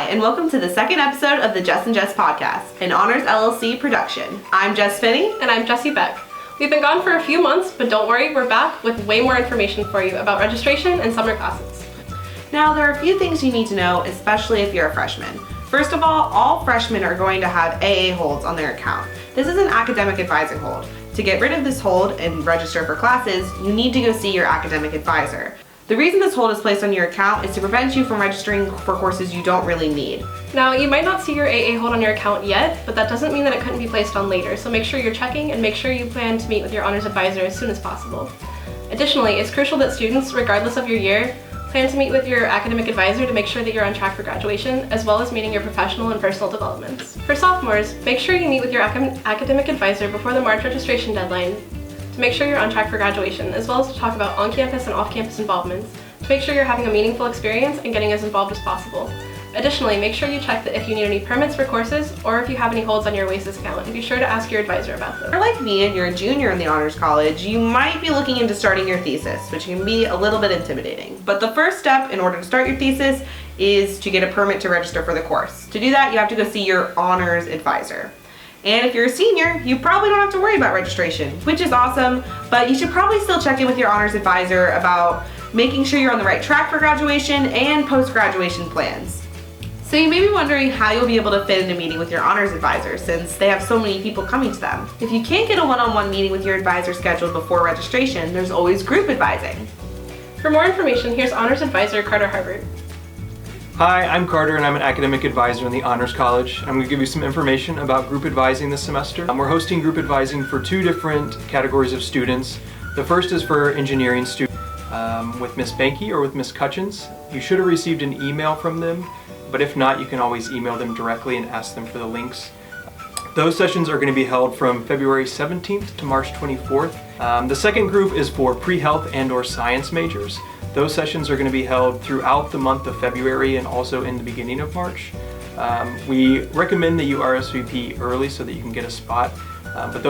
and welcome to the second episode of the Jess and Jess podcast, an Honors LLC production. I'm Jess Finney. And I'm Jessie Beck. We've been gone for a few months, but don't worry, we're back with way more information for you about registration and summer classes. Now, there are a few things you need to know, especially if you're a freshman. First of all freshmen are going to have AA holds on their account. This is an academic advising hold. To get rid of this hold and register for classes, you need to go see your academic advisor. The reason this hold is placed on your account is to prevent you from registering for courses you don't really need. Now, you might not see your AA hold on your account yet, but that doesn't mean that it couldn't be placed on later, so make sure you're checking and make sure you plan to meet with your honors advisor as soon as possible. Additionally, it's crucial that students, regardless of your year, plan to meet with your academic advisor to make sure that you're on track for graduation, as well as meeting your professional and personal developments. For sophomores, make sure you meet with your academic advisor before the March registration deadline to make sure you're on track for graduation, as well as to talk about on-campus and off-campus involvements, to make sure you're having a meaningful experience and getting as involved as possible. Additionally, make sure you check that if you need any permits for courses or if you have any holds on your OASIS account, and be sure to ask your advisor about them. If you're like me and you're a junior in the Honors College, you might be looking into starting your thesis, which can be a little bit intimidating. But the first step in order to start your thesis is to get a permit to register for the course. To do that, you have to go see your honors advisor. And if you're a senior, you probably don't have to worry about registration, which is awesome, but you should probably still check in with your honors advisor about making sure you're on the right track for graduation and post-graduation plans. So you may be wondering how you'll be able to fit in a meeting with your honors advisor since they have so many people coming to them. If you can't get a one-on-one meeting with your advisor scheduled before registration, there's always group advising. For more information, here's honors advisor Carter Harbert. Hi, I'm Carter and I'm an academic advisor in the Honors College. I'm going to give you some information about group advising this semester. We're hosting group advising for two different categories of students. The first is for engineering students with Miss Banky or with Miss Cutchins. You should have received an email from them, but if not, you can always email them directly and ask them for the links. Those sessions are going to be held from February 17th to March 24th. The second group is for pre-health and/or science majors. Those sessions are going to be held throughout the month of February and also in the beginning of March. We recommend that you RSVP early so that you can get a spot, but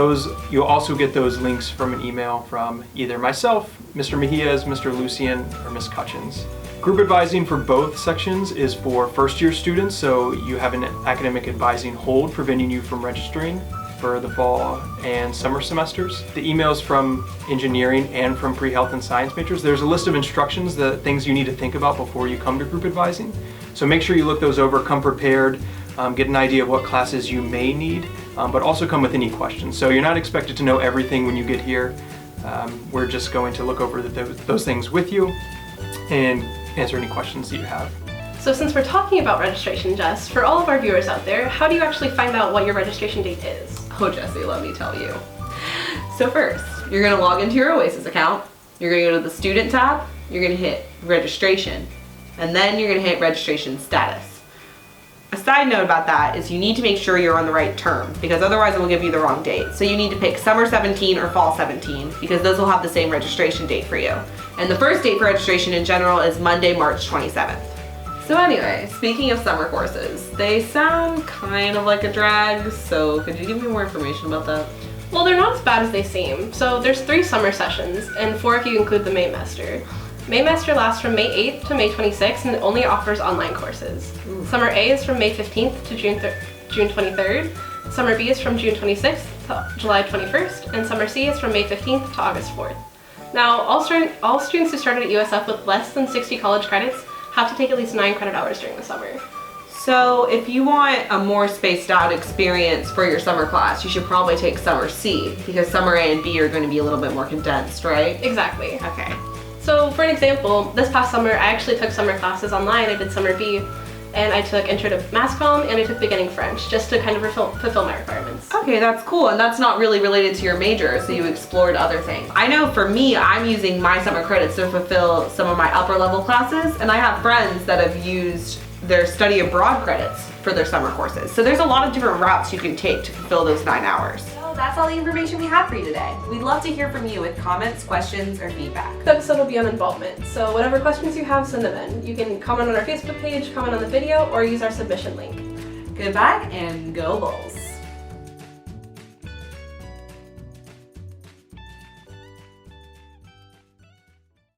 you'll also get those links from an email from either myself, Mr. Mejias, Mr. Lucian, or Ms. Cutchins. Group advising for both sections is for first-year students, so you have an academic advising hold preventing you from registering for the fall and summer semesters. The emails from engineering and from pre-health and science majors, there's a list of instructions, the things you need to think about before you come to group advising. So make sure you look those over, come prepared, get an idea of what classes you may need, but also come with any questions. So you're not expected to know everything when you get here. We're just going to look over those things with you and answer any questions that you have. So since we're talking about registration, Jess, for all of our viewers out there, how do you actually find out what your registration date is? Oh, Jessie, let me tell you. So first, you're going to log into your OASIS account, you're going to go to the student tab, you're going to hit registration, and then you're going to hit registration status. A side note about that is you need to make sure you're on the right term, because otherwise it will give you the wrong date. So you need to pick summer 17 or fall 17, because those will have the same registration date for you. And the first date for registration in general is Monday, March 27th. So anyway, speaking of summer courses, they sound kind of like a drag, so could you give me more information about that? Well, they're not as bad as they seem. So there's 3 summer sessions, and 4 if you include the Maymester. Maymester lasts from May 8th to May 26th and it only offers online courses. Ooh. Summer A is from May 15th to June 23rd. Summer B is from June 26th to July 21st, and Summer C is from May 15th to August 4th. Now, all students who started at USF with less than 60 college credits have to take at least 9 credit hours during the summer. So if you want a more spaced out experience for your summer class, you should probably take Summer C, because Summer A and B are going to be a little bit more condensed, right? Exactly. Okay. So for an example, this past summer I actually took summer classes online. I did Summer B, and I took Intro to Mass Comm and I took Beginning French, just to kind of fulfill my requirements. Okay, that's cool, and that's not really related to your major, so you explored other things. I know for me, I'm using my summer credits to fulfill some of my upper level classes, and I have friends that have used their study abroad credits for their summer courses. So there's a lot of different routes you can take to fulfill those 9 hours. So that's all the information we have for you today. We'd love to hear from you with comments, questions, or feedback. The episode will be on involvement, so whatever questions you have, send them in. You can comment on our Facebook page, comment on the video, or use our submission link. Goodbye and go Bulls.